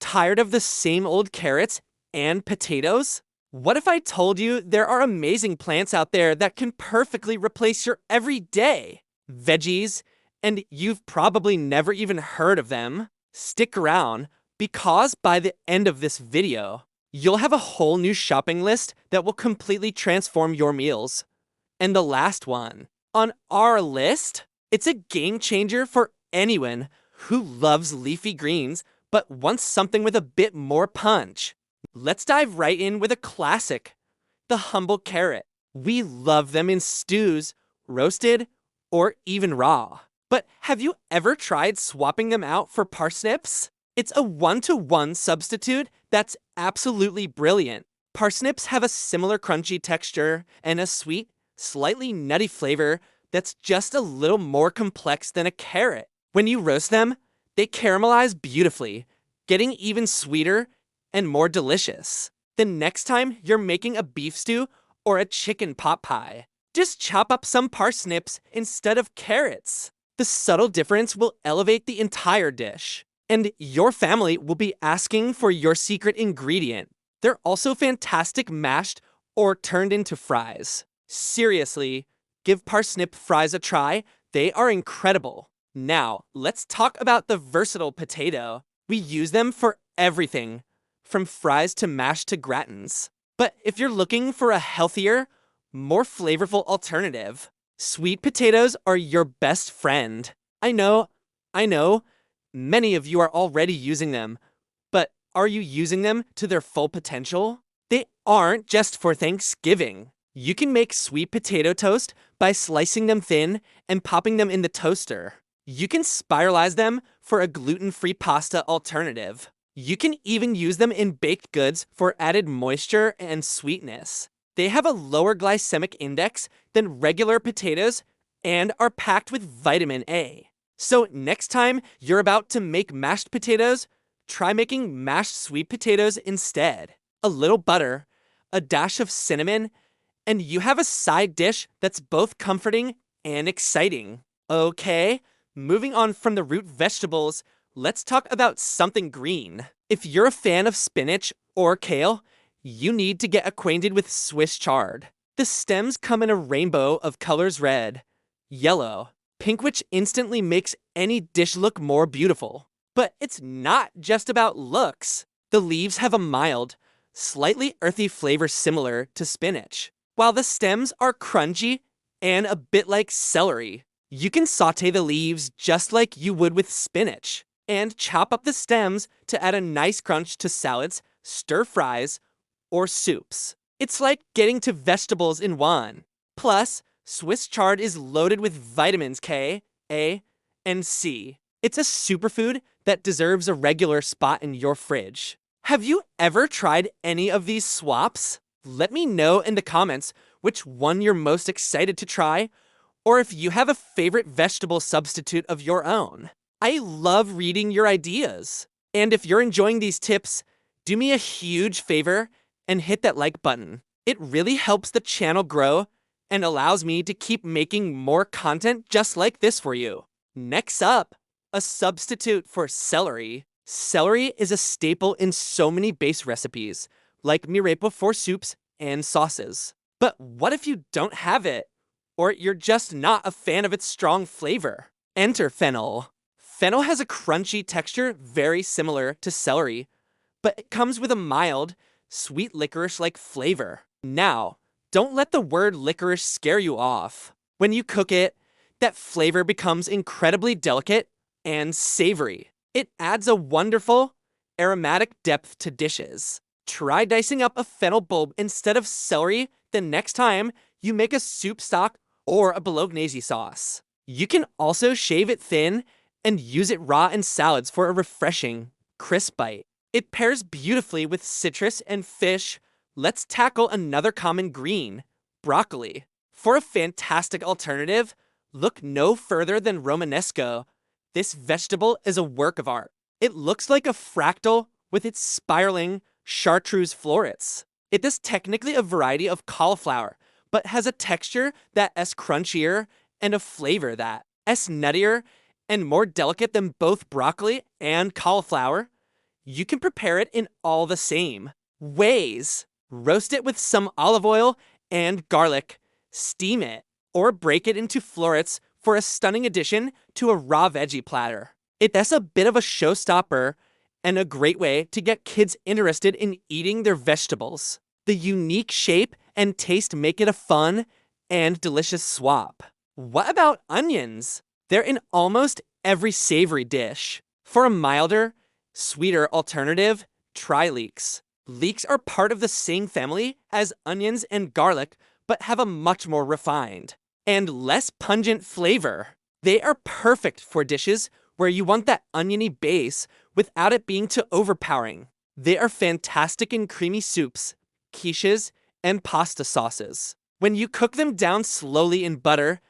Tired of the same old carrots and potatoes? What if I told you there are amazing plants out there that can perfectly replace your everyday veggies, and you've probably never even heard of them? Stick around, because by the end of this video, you'll have a whole new shopping list that will completely transform your meals. And the last one on our list, it's a game changer for anyone who loves leafy greens but wants something with a bit more punch. Let's dive right in with a classic, the humble carrot. We love them in stews, roasted, or even raw. But have you ever tried swapping them out for parsnips? It's a one-to-one substitute that's absolutely brilliant. Parsnips have a similar crunchy texture and a sweet, slightly nutty flavor that's just a little more complex than a carrot. When you roast them, they caramelize beautifully, getting even sweeter and more delicious. The next time you're making a beef stew or a chicken pot pie, just chop up some parsnips instead of carrots. The subtle difference will elevate the entire dish, and your family will be asking for your secret ingredient. They're also fantastic mashed or turned into fries. Seriously, give parsnip fries a try. They are incredible. Now, let's talk about the versatile potato. We use them for everything, from fries to mashed to gratins. But if you're looking for a healthier, more flavorful alternative, sweet potatoes are your best friend. I know, many of you are already using them, but are you using them to their full potential? They aren't just for Thanksgiving. You can make sweet potato toast by slicing them thin and popping them in the toaster. You can spiralize them for a gluten-free pasta alternative. You can even use them in baked goods for added moisture and sweetness. They have a lower glycemic index than regular potatoes and are packed with vitamin A. So next time you're about to make mashed potatoes, try making mashed sweet potatoes instead. A little butter, a dash of cinnamon, and you have a side dish that's both comforting and exciting. Okay, moving on from the root vegetables, let's talk about something green. If you're a fan of spinach or kale, you need to get acquainted with Swiss chard. The stems come in a rainbow of colors: red, yellow, pink, which instantly makes any dish look more beautiful. But it's not just about looks. The leaves have a mild, slightly earthy flavor similar to spinach, while the stems are crunchy and a bit like celery. You can saute the leaves just like you would with spinach, and chop up the stems to add a nice crunch to salads, stir fries, or soups. It's like getting to vegetables in one. Plus, Swiss chard is loaded with vitamins K, A, and C. It's a superfood that deserves a regular spot in your fridge. Have you ever tried any of these swaps? Let me know in the comments which one you're most excited to try, or if you have a favorite vegetable substitute of your own. I love reading your ideas. And if you're enjoying these tips, do me a huge favor and hit that like button. It really helps the channel grow and allows me to keep making more content just like this for you. Next up, a substitute for celery. Celery is a staple in so many base recipes, like mirepo for soups and sauces. But what if you don't have it? Or you're just not a fan of its strong flavor? Enter fennel. Fennel has a crunchy texture very similar to celery, but it comes with a mild, sweet licorice-like flavor. Now, don't let the word licorice scare you off. When you cook it, that flavor becomes incredibly delicate and savory. It adds a wonderful, aromatic depth to dishes. Try dicing up a fennel bulb instead of celery the next time you make a soup stock or a bolognese sauce. You can also shave it thin and use it raw in salads for a refreshing, crisp bite. It pairs beautifully with citrus and fish. Let's tackle another common green, broccoli. For a fantastic alternative, look no further than Romanesco. This vegetable is a work of art. It looks like a fractal with its spiraling chartreuse florets. It is technically a variety of cauliflower, but has a texture that is crunchier and a flavor that is nuttier and more delicate than both broccoli and cauliflower. You can prepare it in all the same ways. Roast it with some olive oil and garlic, steam it, or break it into florets for a stunning addition to a raw veggie platter. It's a bit of a showstopper and a great way to get kids interested in eating their vegetables. The unique shape and taste make it a fun and delicious swap. What about onions? They're in almost every savory dish. For a milder, sweeter alternative, try leeks. Leeks are part of the same family as onions and garlic, but have a much more refined and less pungent flavor. They are perfect for dishes where you want that oniony base without it being too overpowering. They are fantastic in creamy soups, quiches, and pasta sauces. When you cook them down slowly in butter,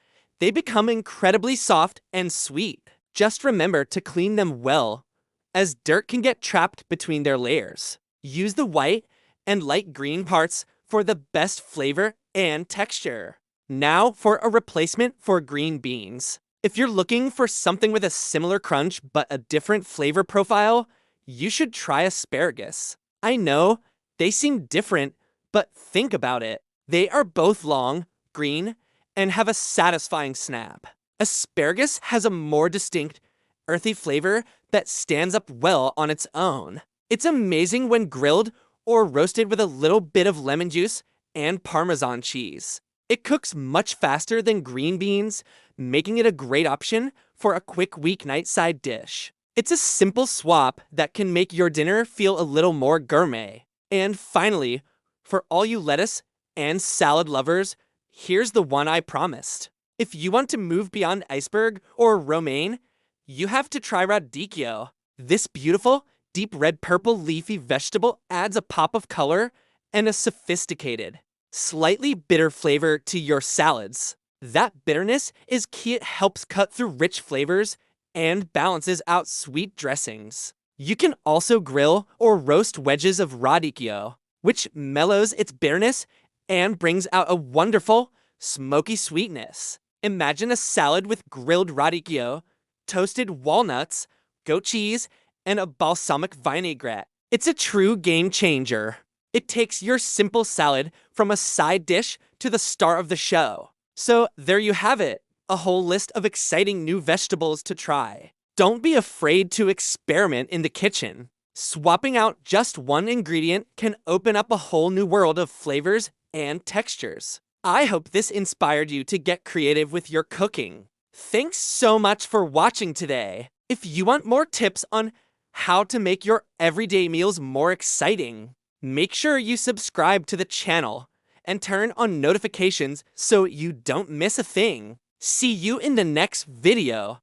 they become incredibly soft and sweet. Just remember to clean them well, as dirt can get trapped between their layers. Use the white and light green parts for the best flavor and texture. Now for a replacement for green beans. If you're looking for something with a similar crunch but a different flavor profile, you should try asparagus. I know they seem different, but think about it. They are both long, green, and have a satisfying snap. Asparagus has a more distinct, earthy flavor that stands up well on its own. It's amazing when grilled or roasted with a little bit of lemon juice and Parmesan cheese. It cooks much faster than green beans, making it a great option for a quick weeknight side dish. It's a simple swap that can make your dinner feel a little more gourmet. And finally, for all you lettuce and salad lovers, here's the one I promised. If you want to move beyond iceberg or romaine, you have to try radicchio. This beautiful, deep red-purple leafy vegetable adds a pop of color and a sophisticated, slightly bitter flavor to your salads. That bitterness is key. It helps cut through rich flavors and balances out sweet dressings. You can also grill or roast wedges of radicchio, which mellows its bitterness and brings out a wonderful, smoky sweetness. Imagine a salad with grilled radicchio, toasted walnuts, goat cheese, and a balsamic vinaigrette. It's a true game changer. It takes your simple salad from a side dish to the star of the show. So there you have it, a whole list of exciting new vegetables to try. Don't be afraid to experiment in the kitchen. Swapping out just one ingredient can open up a whole new world of flavors and textures. I hope this inspired you to get creative with your cooking. Thanks so much for watching today. If you want more tips on how to make your everyday meals more exciting, make sure you subscribe to the channel and turn on notifications so you don't miss a thing. See you in the next video.